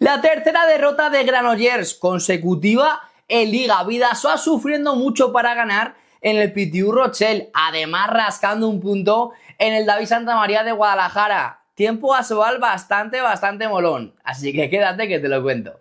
La tercera derrota de Granollers consecutiva en Liga. Bidasoa sufriendo mucho para ganar en el PTU Rochelle, además rascando un punto en el David Santa María de Guadalajara. Tiempo Asobal bastante molón, así que quédate que te lo cuento.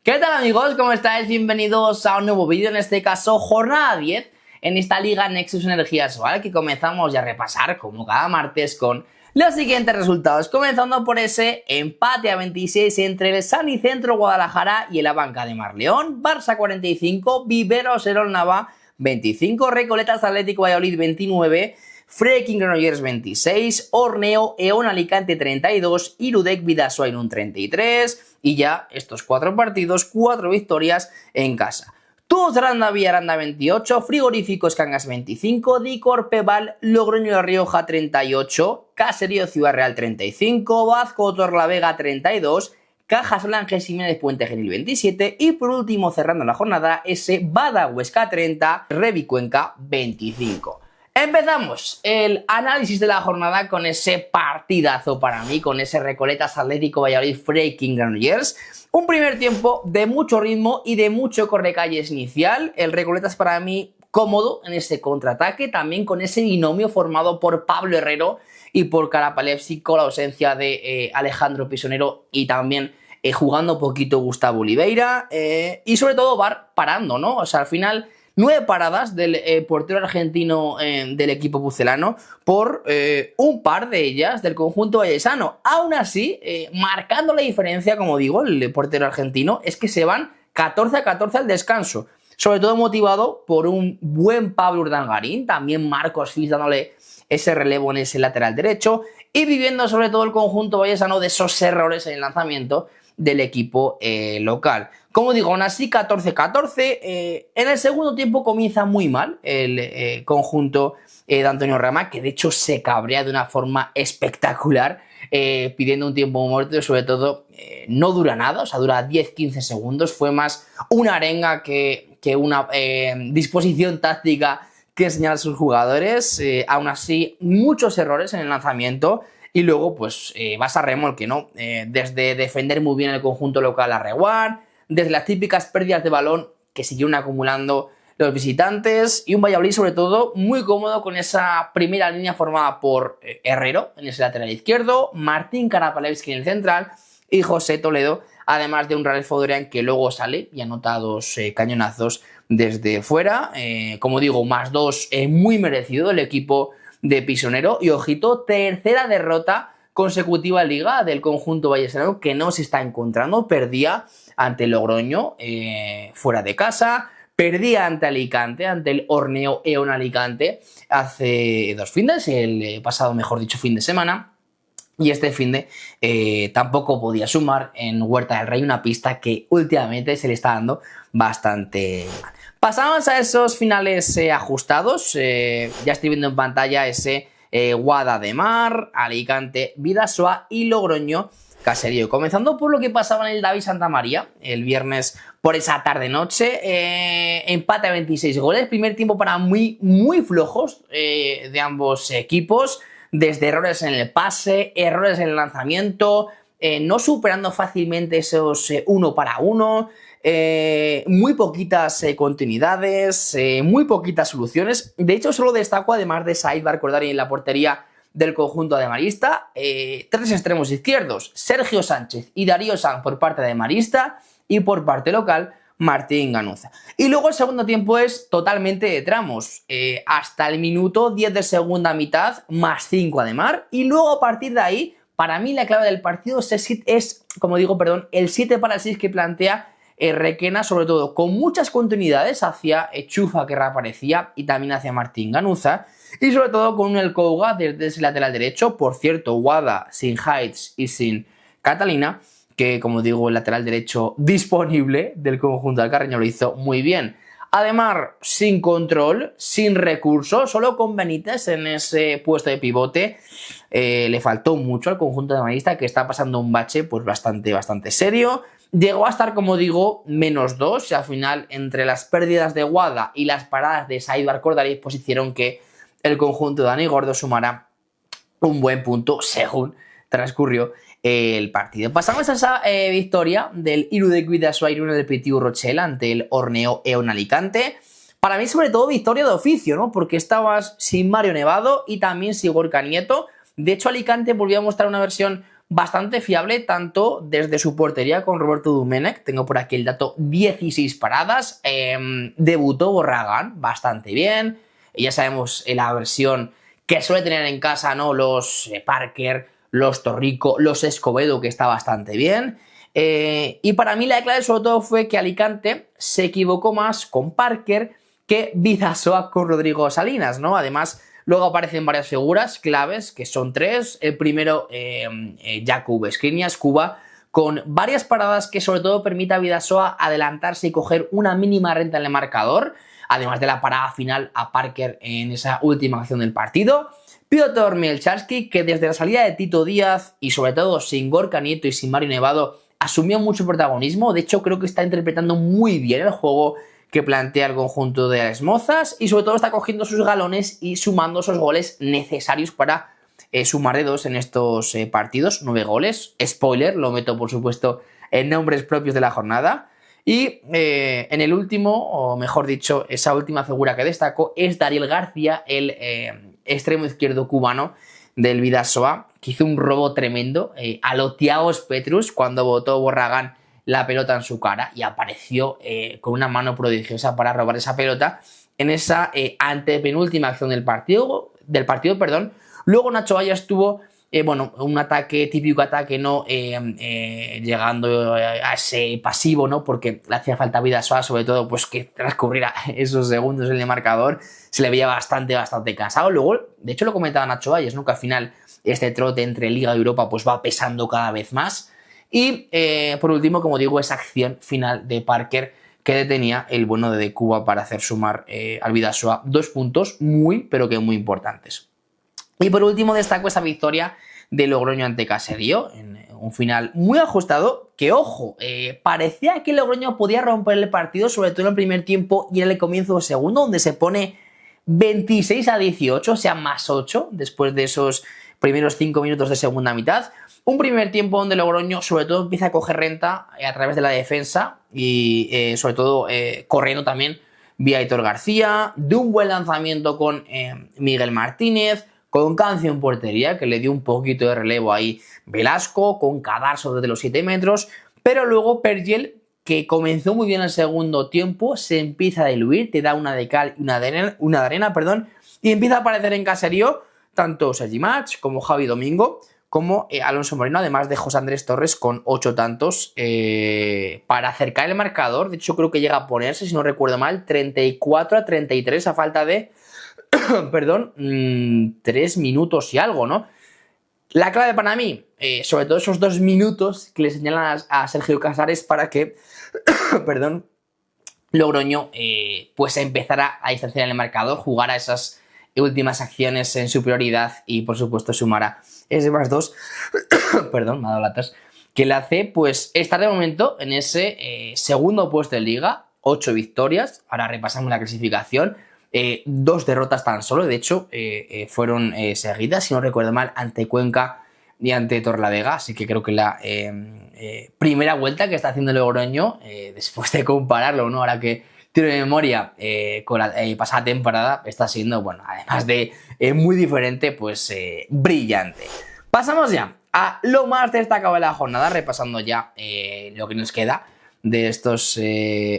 ¿Qué tal amigos? ¿Cómo estáis? Bienvenidos a un nuevo vídeo, en este caso jornada 10 en esta Liga Nexus Energía Asobal, que comenzamos ya a repasar como cada martes con los siguientes resultados, comenzando por ese empate a 26 entre el Sanicentro Guadalajara y el Abanca de Marleón. Barça 45, Viveros Erol Nava 25, Recoletas Atlético Valladolid 29, Freaking Granollers 26, Orneo Eón Alicante 32, Irudec Bidasoa Irún 33, y ya estos 4 partidos, 4 victorias en casa. Tuz Randa Villaranda 28, Frigoríficos Cangas 25, Dicor Peval Logroño La Rioja 38, Caserío Ciudad Real 35, Bazco Torlavega 32, Cajas Blanques Jiménez Puente Genil 27 y por último cerrando la jornada ese Bada Huesca 30, Revi Cuenca 25. Empezamos el análisis de la jornada con ese partidazo para mí, con ese Recoletas Atlético Valladolid Freaking Granollers. Un primer tiempo de mucho ritmo y de mucho correcalles inicial. El Recoletas para mí cómodo en ese contraataque, también con ese binomio formado por Pablo Herrero y por Karapalevski, con la ausencia de Alejandro Pisonero y también jugando poquito Gustavo Oliveira y sobre todo Bar parando, ¿no? O sea, al final 9 paradas del portero argentino del equipo pucelano por un par de ellas del conjunto vallesano. Aún así, marcando la diferencia, como digo, el portero argentino, es que se van 14-14 al descanso. Sobre todo motivado por un buen Pablo Urdangarín, también Marcos Fils dándole ese relevo en ese lateral derecho y viviendo sobre todo el conjunto vallesano de esos errores en el lanzamiento del equipo local. Como digo, aún así 14-14, en el segundo tiempo comienza muy mal el conjunto de Antonio Rama, que de hecho se cabrea de una forma espectacular, pidiendo un tiempo muerto y sobre todo no dura nada, o sea, dura 10-15 segundos, fue más una arenga que una disposición táctica que enseñar a sus jugadores. Aún así, muchos errores en el lanzamiento. Y luego, pues, vas a remolque, ¿no? Desde defender muy bien el conjunto local a reguar, desde las típicas pérdidas de balón que siguieron acumulando los visitantes, y un Valladolid, sobre todo, muy cómodo con esa primera línea formada por Herrero en ese lateral izquierdo, Martín Karapalevski en el central y José Toledo, además de un Ralf Fodorian que luego sale y anota 2 cañonazos desde fuera. Como digo, más 2 muy merecido el equipo de Pisonero. Y ojito, tercera derrota consecutiva en Liga del conjunto vallesano, que no se está encontrando. Perdía ante Logroño fuera de casa, perdía ante Alicante, ante el Orneo Eón Alicante hace 2 fines, el pasado, mejor dicho, fin de semana. Y este finde tampoco podía sumar en Huerta del Rey, una pista que últimamente se le está dando bastante mal. Pasamos a esos finales ajustados. Ya estoy viendo en pantalla ese Guada de Mar, Alicante, Bidasoa y Logroño Caserío. Comenzando por lo que pasaba en el David Santa María el viernes por esa tarde-noche. Empate a 26 goles. Primer tiempo para muy flojos de ambos equipos. Desde errores en el pase, errores en el lanzamiento, no superando fácilmente esos 1 para 1. Muy poquitas continuidades, muy poquitas soluciones. De hecho, solo destaco, además de Said Barcordari en la portería del conjunto de Marista, 3 extremos izquierdos, Sergio Sánchez y Darío Sanz por parte de Marista, y por parte local Martín Ganuza. Y luego el segundo tiempo es totalmente de tramos, hasta el minuto 10 de segunda mitad, más 5 además, y luego a partir de ahí, para mí la clave del partido es como digo, perdón, el 7 para 6 que plantea Requena, sobre todo con muchas continuidades hacia Chufa, que reaparecía, y también hacia Martín Ganuza, y sobre todo con un El Couga desde ese lateral derecho. Por cierto, Guada sin Heights y sin Catalina, que como digo, el lateral derecho disponible del conjunto del Carreño lo hizo muy bien. Además, sin control, sin recursos, solo con Benítez en ese puesto de pivote. Le faltó mucho al conjunto de Marista, que está pasando un bache pues bastante serio. llegó a estar, como digo, -2 y al final entre las pérdidas de Wada y las paradas de Saidou Cordalis pues hicieron que el conjunto de Dani Gordo sumara un buen punto según transcurrió el partido. Pasamos a esa victoria del Iru de Bidasoa Irún del PTU Rochelle ante el Orneo Eon Alicante. Para mí, sobre todo, victoria de oficio, ¿no? Porque estabas sin Mario Nevado y también sin Gorka Nieto. De hecho, Alicante volvió a mostrar una versión bastante fiable, tanto desde su portería con Roberto Dumenech. Tengo por aquí el dato: 16 paradas. Debutó Borragán bastante bien. Ya sabemos la versión que suele tener en casa, ¿no? Los Parker, los Torrico, los Escobedo, que está bastante bien. Y para mí la clave sobre todo fue que Alicante se equivocó más con Parker que Bidasoa con Rodrigo Salinas, ¿no? Además, luego aparecen varias figuras claves, que son 3. El primero, Jakub Skriniar, Cuba, con varias paradas que sobre todo permite a Bidasoa adelantarse y coger una mínima renta en el marcador, además de la parada final a Parker en esa última acción del partido. Piotr Mielczarski, que desde la salida de Tito Díaz y sobre todo sin Gorka Nieto y sin Mario Nevado, asumió mucho protagonismo. De hecho, creo que está interpretando muy bien el juego que plantea el conjunto de Alex Mozas y sobre todo está cogiendo sus galones y sumando esos goles necesarios para sumar de 2 en estos partidos. 9 goles. Spoiler, lo meto por supuesto en nombres propios de la jornada. Y en el último, o mejor dicho, esa última figura que destaco es Dariel García, el extremo izquierdo cubano del Bidasoa, que hizo un robo tremendo a lo Thiago Petrus cuando botó Borragán la pelota en su cara y apareció con una mano prodigiosa para robar esa pelota en esa antepenúltima acción del partido, perdón. Luego Nacho Ayas tuvo un ataque, típico ataque, ¿no? Llegando a ese pasivo, ¿no? Porque le hacía falta a Bidasoa, sobre todo, pues que transcurriera esos segundos en el marcador, se le veía bastante cansado. Luego, de hecho, lo comentaba Nacho Ayas, ¿no? Que al final este trote entre Liga y Europa pues va pesando cada vez más. Y por último, como digo, esa acción final de Parker que detenía el bueno de Cuba para hacer sumar al Bidasoa 2 puntos muy, pero que muy importantes. Y por último destaco esa victoria de Logroño ante Caserío, en un final muy ajustado, que ojo, parecía que Logroño podía romper el partido, sobre todo en el primer tiempo y en el comienzo del segundo, donde se pone 26-18, o sea, +8, después de esos primeros 5 minutos de segunda mitad. Un primer tiempo donde Logroño sobre todo empieza a coger renta a través de la defensa y sobre todo corriendo también vía Aitor García, de un buen lanzamiento con Miguel Martínez, con Cancio en portería, que le dio un poquito de relevo ahí Velasco, con Cadarso desde los 7 metros, pero luego Pergel, que comenzó muy bien el segundo tiempo, se empieza a diluir, te da una de cal y una de arena, y empieza a aparecer en Caserío tanto Sergi Mach como Javi Domingo, como Alonso Moreno, además de José Andrés Torres con 8 tantos para acercar el marcador. De hecho, creo que llega a ponerse, si no recuerdo mal, 34-33 a falta de perdón, 3 minutos y algo, ¿no? La clave para mí, sobre todo esos 2 minutos que le señalan a Sergio Casares para que, perdón, Logroño pues empezara a distanciar el marcador, jugara esas últimas acciones en superioridad y por supuesto sumara ese +2, perdón, me ha dado la tos, que le hace pues estar de momento en ese segundo puesto de liga, 8 victorias, ahora repasamos la clasificación. 2 derrotas tan solo, de hecho fueron seguidas, si no recuerdo mal, ante Cuenca y ante Torlavega, así que creo que la primera vuelta que está haciendo el Logroño, después de compararlo, ¿no? Ahora que tiro de memoria con la pasada temporada, está siendo, bueno, además de muy diferente, pues brillante. Pasamos ya a lo más destacado de la jornada, repasando ya lo que nos queda de estos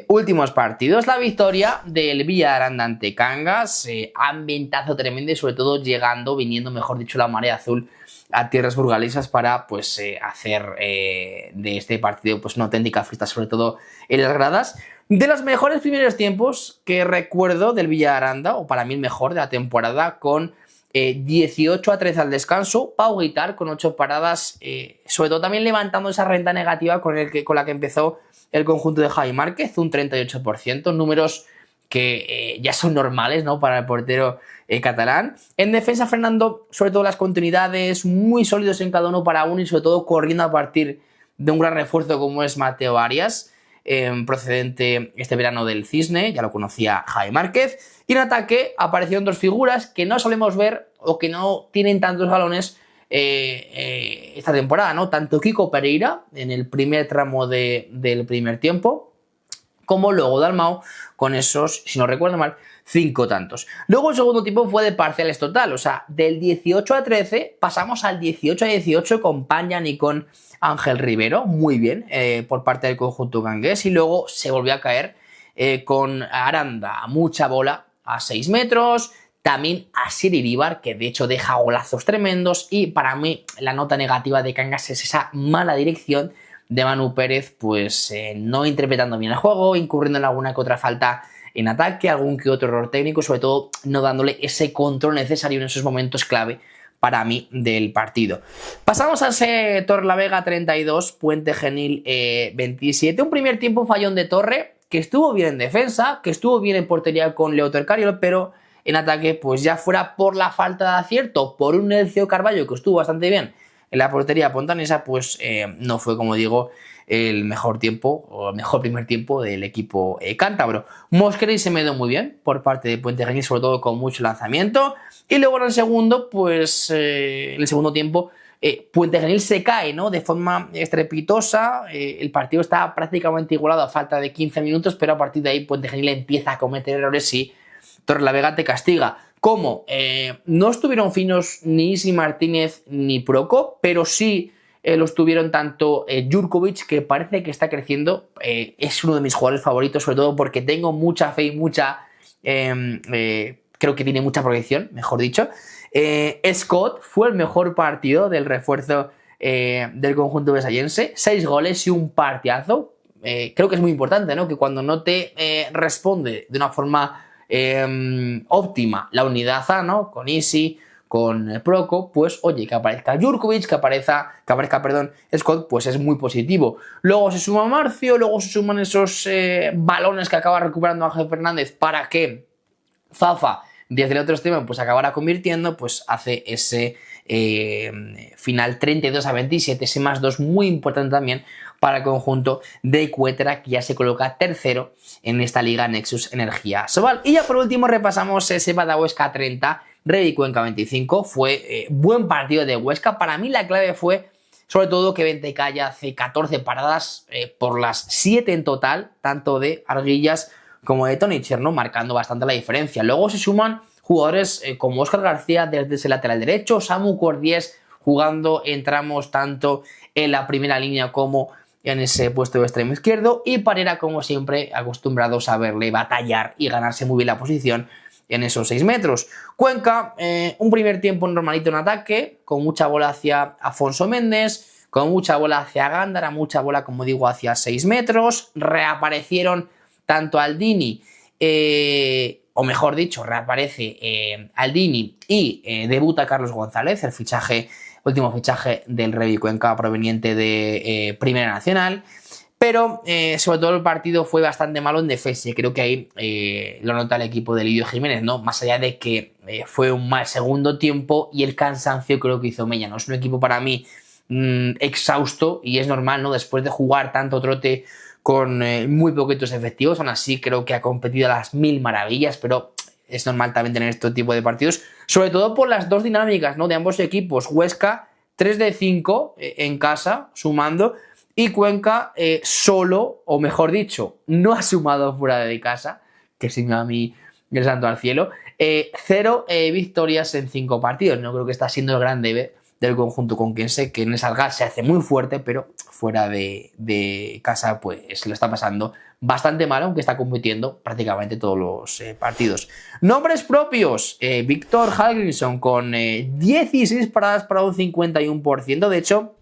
últimos partidos. La victoria del Villaranda ante Cangas, ambientazo tremendo y sobre todo viniendo, mejor dicho, la marea azul a tierras burgalesas para pues hacer de este partido pues una auténtica fiesta, sobre todo en las gradas. De los mejores primeros tiempos que recuerdo del Villaranda, o para mí el mejor de la temporada, con 18-13 al descanso, Pau Guitar con 8 paradas, sobre todo también levantando esa renta negativa con la que empezó el conjunto de Javi Márquez, un 38%, números que ya son normales, ¿no?, para el portero catalán. En defensa, Fernando, sobre todo las continuidades, muy sólidos en cada uno para uno y sobre todo corriendo a partir de un gran refuerzo como es Mateo Arias, procedente este verano del Cisne, ya lo conocía Javi Márquez. Y en ataque aparecieron dos figuras que no solemos ver o que no tienen tantos balones esta temporada, ¿no? Tanto Kiko Pereira en el primer tramo del primer tiempo, como luego Dalmau con esos, si no recuerdo mal, 5 tantos. Luego el segundo tiempo fue de parciales total, o sea, del 18-13 pasamos al 18-18 con Panyan y con Ángel Rivero, muy bien, por parte del conjunto gangués, y luego se volvió a caer con Aranda, mucha bola a 6 metros, también a Sir Iríbar, que de hecho deja golazos tremendos, y para mí la nota negativa de Cangas es esa mala dirección de Manu Pérez, pues no interpretando bien el juego, incurriendo en alguna que otra falta en ataque, algún que otro error técnico, sobre todo no dándole ese control necesario en esos momentos clave para mí del partido. Pasamos a ese Torrelavega 32, Puente Genil 27, un primer tiempo fallón de Torre, que estuvo bien en defensa, que estuvo bien en portería con Leo Tercario, pero en ataque, pues ya fuera por la falta de acierto, por un Elcio Carballo que estuvo bastante bien en la portería pontanesa, pues no fue, como digo, el mejor tiempo o el mejor primer tiempo del equipo cántabro. Mosquera y Semedo muy bien por parte de Puente Genil, sobre todo con mucho lanzamiento. Y luego en el segundo, pues en el segundo tiempo, Puente Genil se cae, ¿no? De forma estrepitosa. El partido está prácticamente igualado a falta de 15 minutos, pero a partir de ahí Puente Genil empieza a cometer errores y Torrelavega te castiga. ¿Cómo? No estuvieron finos ni Isi Martínez ni Proco, pero sí lo estuvieron tanto Jurkovic, que parece que está creciendo. Es uno de mis jugadores favoritos, sobre todo porque tengo mucha fe y mucha... creo que tiene mucha proyección, mejor dicho. Scott fue el mejor partido del refuerzo del conjunto besayense. 6 goles y un partidazo. Creo que es muy importante, ¿no? Que cuando no te responde de una forma óptima la unidad A, ¿no? Con Isi, con Proco, pues oye, que aparezca Jurkovic, que aparezca, Scott, pues es muy positivo. Luego se suma Marcio, luego se suman esos balones que acaba recuperando Ángel Fernández para que Zafa, desde el otro extremo, pues acabara convirtiendo, pues hace ese final 32-27, ese +2 muy importante también para el conjunto de Cuétara, que ya se coloca tercero en esta Liga Nexus Energía Sobal. Y ya por último repasamos ese Badahuesca 30, Revi Cuenca 25, fue buen partido de Huesca. Para mí la clave fue sobre todo que Ventecaya hace 14 paradas por las 7 en total, tanto de Arguillas como de Tony Cherno, marcando bastante la diferencia. Luego se suman jugadores como Óscar García desde ese lateral derecho, Samu Cordiés jugando en tramos tanto en la primera línea como en ese puesto de extremo izquierdo, y Parera, como siempre, acostumbrados a verle batallar y ganarse muy bien la posición en esos 6 metros. Cuenca, un primer tiempo normalito en ataque, con mucha bola hacia Afonso Méndez, con mucha bola hacia Gándara, mucha bola, como digo, hacia 6 metros. Reaparecieron tanto Aldini, o mejor dicho, reaparece Aldini y debuta Carlos González, el último fichaje del Revi Cuenca proveniente de Primera Nacional. Pero sobre todo el partido fue bastante malo en defensa, y creo que ahí lo nota el equipo de Lidio Jiménez, ¿no? Más allá de que fue un mal segundo tiempo y el cansancio creo que hizo mella, ¿no? Es un equipo para mí exhausto, y es normal, ¿no? Después de jugar tanto trote con muy poquitos efectivos, aún así creo que ha competido a las mil maravillas, pero es normal también tener este tipo de partidos, sobre todo por las dos dinámicas, ¿no? De ambos equipos. Huesca 3 de 5 en casa, sumando, y Cuenca solo, o mejor dicho, no ha sumado fuera de casa, que si me va a mí el santo al cielo. 0 victorias en 5 partidos. No creo que está siendo el gran debe del conjunto conquense, que en el Salgar se hace muy fuerte, pero fuera de casa pues lo está pasando bastante mal, aunque está compitiendo prácticamente todos los partidos. Nombres propios: Víctor Hallgrímsson con 16 paradas para un 51%. De hecho,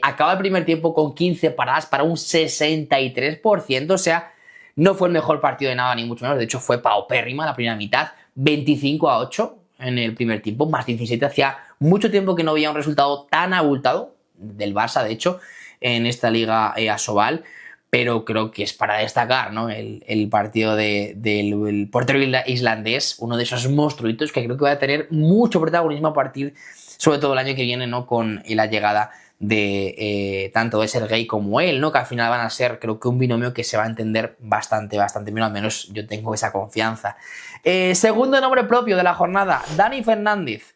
acaba el primer tiempo con 15 paradas para un 63%. O sea, no fue el mejor partido de nada, ni mucho menos. De hecho, fue paupérrima la primera mitad. 25-8 en el primer tiempo, más 17. Hacía mucho tiempo que no veía un resultado tan abultado del Barça, de hecho, en esta Liga Asobal. Pero creo que es para destacar, ¿no? El partido del portero islandés, uno de esos monstruitos que creo que va a tener mucho protagonismo a partir, sobre todo el año que viene, ¿no? Con la llegada de tanto de Sergei como él, ¿no? Que al final van a ser, creo que un binomio que se va a entender bastante bien, al menos yo tengo esa confianza. Segundo nombre propio de la jornada, Dani Fernández,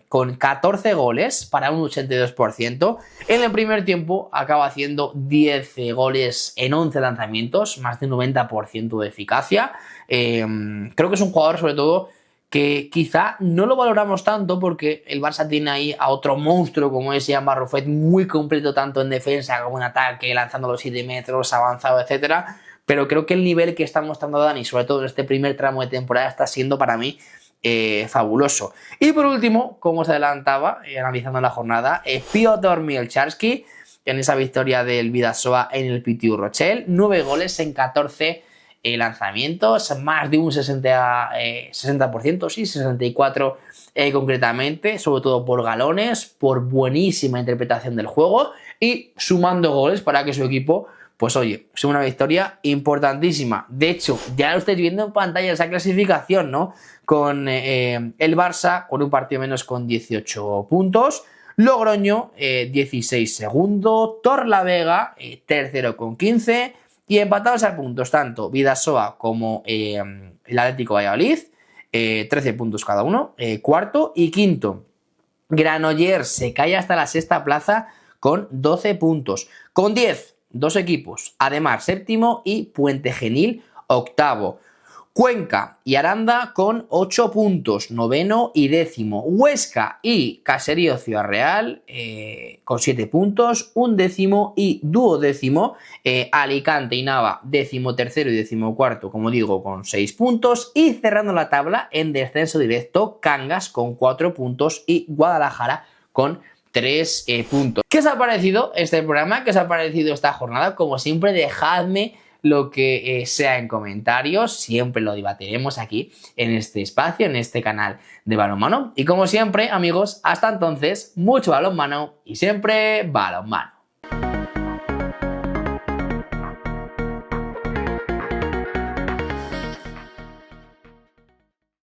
con 14 goles para un 82%. En el primer tiempo acaba haciendo 10 goles en 11 lanzamientos, más de un 90% de eficacia. Creo que es un jugador, sobre todo, que quizá no lo valoramos tanto porque el Barça tiene ahí a otro monstruo como es Jan Barrufet, muy completo tanto en defensa como en ataque, lanzando los 7 metros, avanzado, etcétera. Pero creo que el nivel que está mostrando Dani, sobre todo en este primer tramo de temporada, está siendo para mí fabuloso. Y por último, como os adelantaba, analizando la jornada, Piotr Mielczarski, en esa victoria del Bidasoa en el PTU Rochelle, 9 goles en 14 lanzamientos, más de un 60%, sí, 64% concretamente, sobre todo por galones, por buenísima interpretación del juego y sumando goles para que su equipo, pues oye, es una victoria importantísima. De hecho, ya lo estáis viendo en pantalla esa clasificación, ¿no? Con el Barça con un partido menos con 18 puntos, Logroño 16 segundo, Torlavega tercero con 15 y empatados a puntos tanto Bidasoa como el Atlético Valladolid, 13 puntos cada uno, cuarto y quinto. Granollers se cae hasta la sexta plaza con 12 puntos, con 10, dos equipos, Ademar séptimo y Puente Genil octavo. Cuenca y Aranda con 8 puntos, noveno y décimo. Huesca y Caserío Ciudad Real con 7 puntos, undécimo y duodécimo. Alicante y Nava, décimo tercero y décimo cuarto, como digo, con 6 puntos. Y cerrando la tabla en descenso directo, Cangas con 4 puntos y Guadalajara con 3 puntos. ¿Qué os ha parecido este programa? ¿Qué os ha parecido esta jornada? Como siempre, dejadme lo que sea en comentarios, siempre lo debatiremos aquí en este espacio, en este canal de balonmano. Y como siempre, amigos, hasta entonces, mucho balonmano y siempre balonmano.